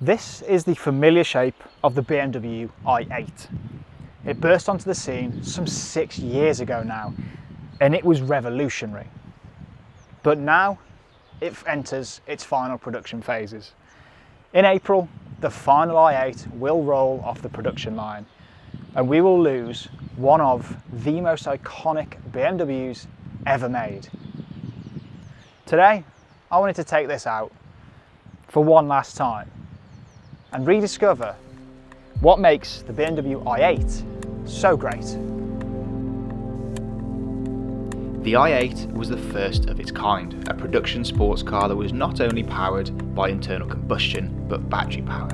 This is the familiar shape of the BMW i8. It burst onto the scene some 6 years ago now, and it was revolutionary. But now it enters its final production phases. In April, the final i8 will roll off the production line, and we will lose one of the most iconic BMWs ever made. Today, I wanted to take this out for one last time and rediscover what makes the BMW i8 so great. The i8 was the first of its kind, a production sports car that was not only powered by internal combustion but battery power.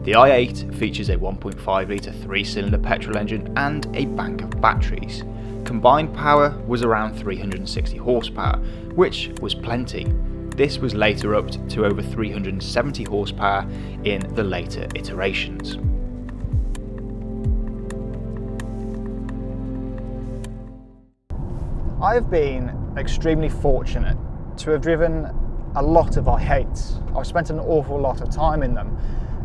The i8 features a 1.5 litre 3-cylinder petrol engine and a bank of batteries. Combined power was around 360 horsepower, which was plenty. This was later upped to over 370 horsepower in the later iterations. I have been extremely fortunate to have driven a lot of i8s. I've spent an awful lot of time in them,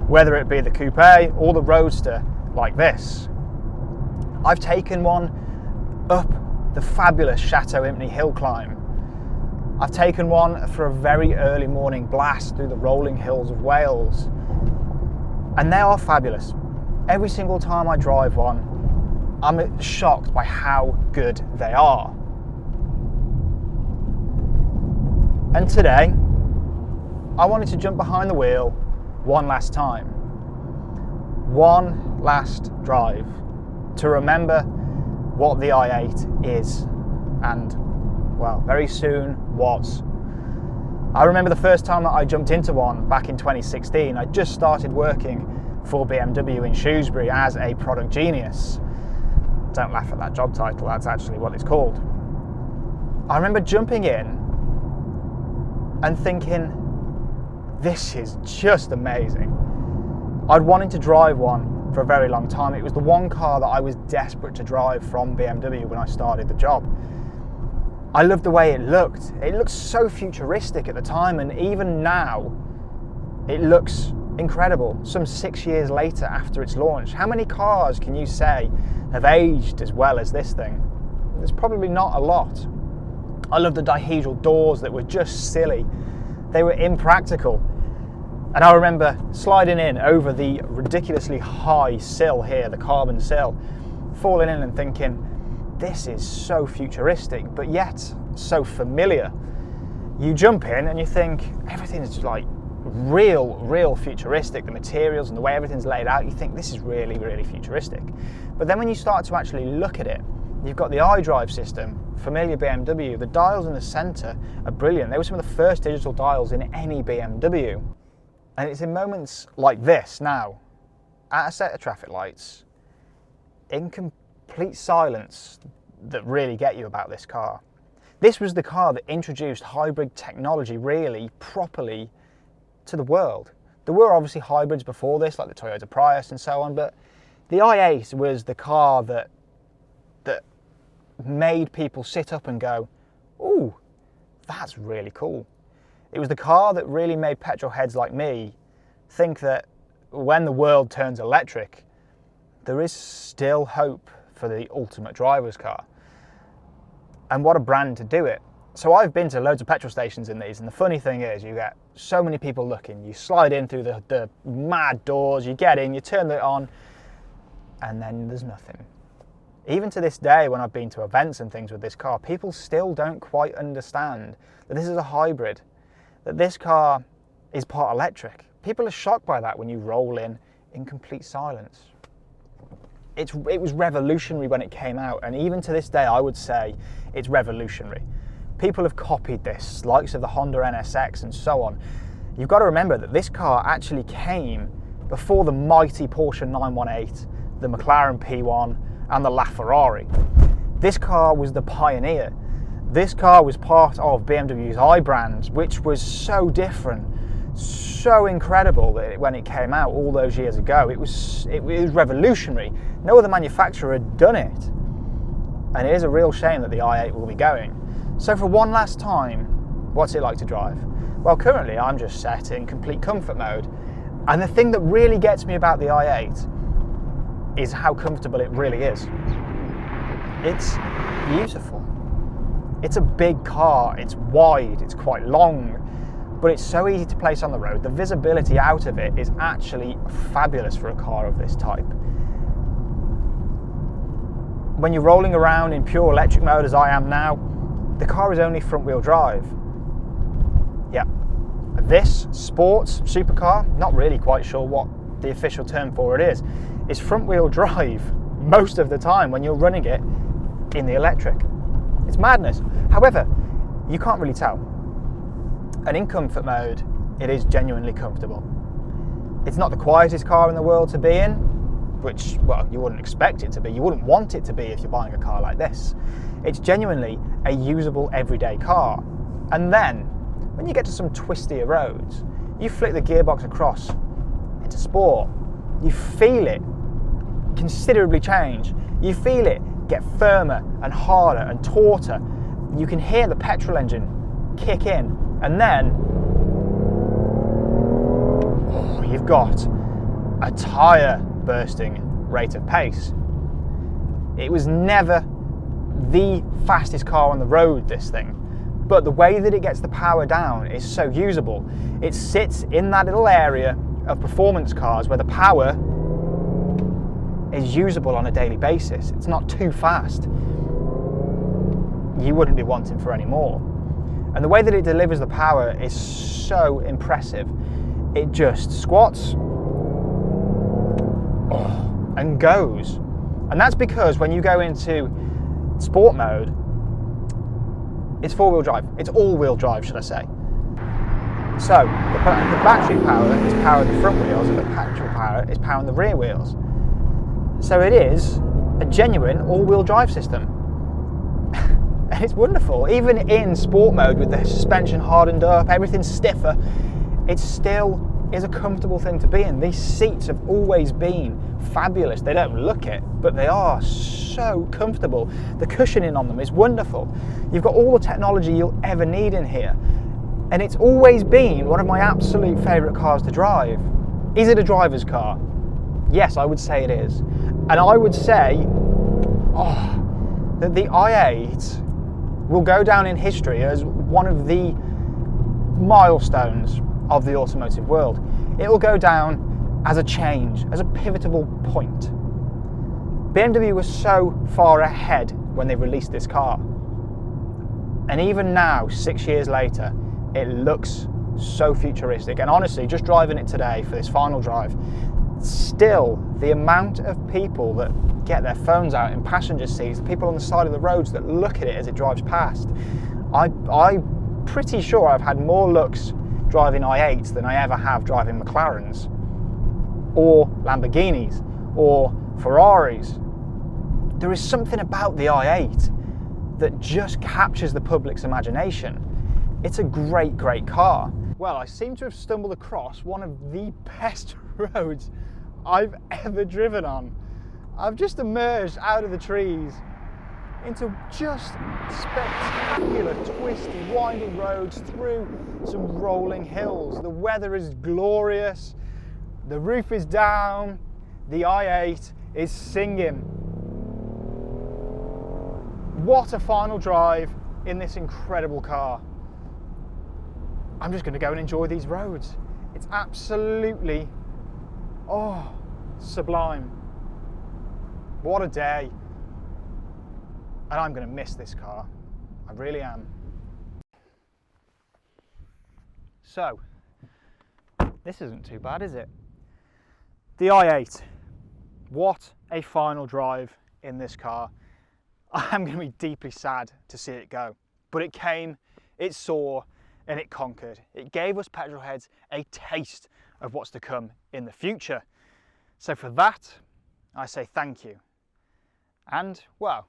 whether it be the coupe or the Roadster like this. I've taken one up the fabulous Chateau Impney hill climb. I've taken one for a very early morning blast through the rolling hills of Wales. And they are fabulous. Every single time I drive one, I'm shocked by how good they are. And today, I wanted to jump behind the wheel one last time. One last drive to remember what the i8 is and, well, very soon was. I remember the first time that I jumped into one back in 2016. I just started working for BMW in Shrewsbury as a product genius. Don't laugh at that job title, that's actually what it's called. I remember jumping in and thinking, this is just amazing. I'd wanted to drive one for a very long time. It was the one car that I was desperate to drive from BMW when I started the job. I loved the way it looked. It looked so futuristic at the time, and even now, it looks incredible. Some 6 years later after its launch, how many cars can you say have aged as well as this thing? There's probably not a lot. I love the dihedral doors that were just silly. They were impractical. And I remember sliding in over the ridiculously high sill here, the carbon sill, falling in and thinking, this is so futuristic, but yet so familiar. You jump in and you think everything is like real futuristic. The materials and the way everything's laid out, you think this is really futuristic. But then when you start to actually look at it, you've got the iDrive system, familiar BMW. The dials in the centre are brilliant. They were some of the first digital dials in any BMW. And it's in moments like this now, at a set of traffic lights, in complete silence, that really get you about this car. This was the car that introduced hybrid technology really properly to the world. There were obviously hybrids before this, like the Toyota Prius and so on, but the i8 was the car that made people sit up and go, ooh, that's really cool. It was the car that really made petrol heads like me think that when the world turns electric, there is still hope for the ultimate driver's car. And what a brand to do it. So I've been to loads of petrol stations in these, and the funny thing is you get so many people looking. You slide in through the mad doors, you get in, you turn it on, and then there's nothing. Even to this day, when I've been to events and things with this car, people still don't quite understand that this is a hybrid, that this car is part electric. People are shocked by that when you roll in complete silence. It was revolutionary when it came out, and even to this day I would say it's revolutionary. People have copied this, likes of the Honda NSX and so on. You've got to remember that this car actually came before the mighty Porsche 918, the McLaren P1 and the LaFerrari. This car was the pioneer. This car was part of BMW's i brand, which was so different, so incredible that when it came out all those years ago, it was revolutionary. No other manufacturer had done it. And it is a real shame that the i8 will be going. So for one last time, what's it like to drive? Well, currently I'm just set in complete comfort mode. And the thing that really gets me about the i8 is how comfortable it really is. It's beautiful. It's a big car, it's wide, it's quite long, but it's so easy to place on the road. The visibility out of it is actually fabulous for a car of this type. When you're rolling around in pure electric mode, as I am now, the car is only front wheel drive. Yeah. This sports supercar, not really quite sure what the official term for it is front wheel drive most of the time when you're running it in the electric. It's madness. However, you can't really tell. And in comfort mode, it is genuinely comfortable. It's not the quietest car in the world to be in, which, well, you wouldn't expect it to be. You wouldn't want it to be if you're buying a car like this. It's genuinely a usable everyday car. And then, when you get to some twistier roads, you flick the gearbox across into sport. You feel it considerably change. You feel it get firmer and harder and tauter. You can hear the petrol engine kick in, and then you've got a tyre bursting rate of pace. It was never the fastest car on the road, this thing, but the way that it gets the power down is so usable. It sits in that little area of performance cars where the power is usable on a daily basis. It's not too fast. You wouldn't be wanting for any more. And the way that it delivers the power is so impressive. It just squats and goes. And that's because when you go into sport mode, it's four-wheel drive. It's all-wheel drive, should I say. So the battery power is powering the front wheels and the petrol power is powering the rear wheels. So it is a genuine all-wheel drive system. And it's wonderful. Even in sport mode with the suspension hardened up, everything stiffer, it still is a comfortable thing to be in. These seats have always been fabulous. They don't look it, but they are so comfortable. The cushioning on them is wonderful. You've got all the technology you'll ever need in here. And it's always been one of my absolute favourite cars to drive. Is it a driver's car? Yes, I would say it is. And I would say that the i8 will go down in history as one of the milestones of the automotive world. It will go down as a change, as a pivotal point. BMW was so far ahead when they released this car. And even now, 6 years later, it looks so futuristic. And honestly, just driving it today for this final drive, still the amount of people that get their phones out in passenger seats, the people on the side of the roads that look at it as it drives past, I'm pretty sure I've had more looks driving i8s than I ever have driving McLarens or Lamborghinis or Ferraris. There is something about the i8 that just captures the public's imagination. It's a great, great car. Well, I seem to have stumbled across one of the best roads I've ever driven on. I've just emerged out of the trees into just spectacular, twisty, winding roads through some rolling hills. The weather is glorious, the roof is down, the i8 is singing. What a final drive in this incredible car. I'm just going to go and enjoy these roads. It's absolutely, sublime. What a day. And I'm going to miss this car. I really am. So, this isn't too bad, is it? The i8. What a final drive in this car. I'm going to be deeply sad to see it go. But it came, it saw, and it conquered. It gave us petrolheads a taste of what's to come in the future. So for that, I say thank you. And, well,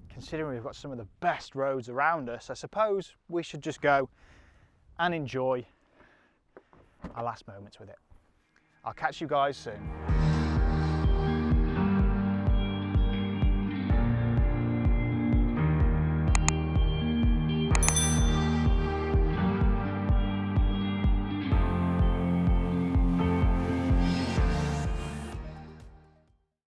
considering we've got some of the best roads around us, I suppose we should just go and enjoy our last moments with it. I'll catch you guys soon.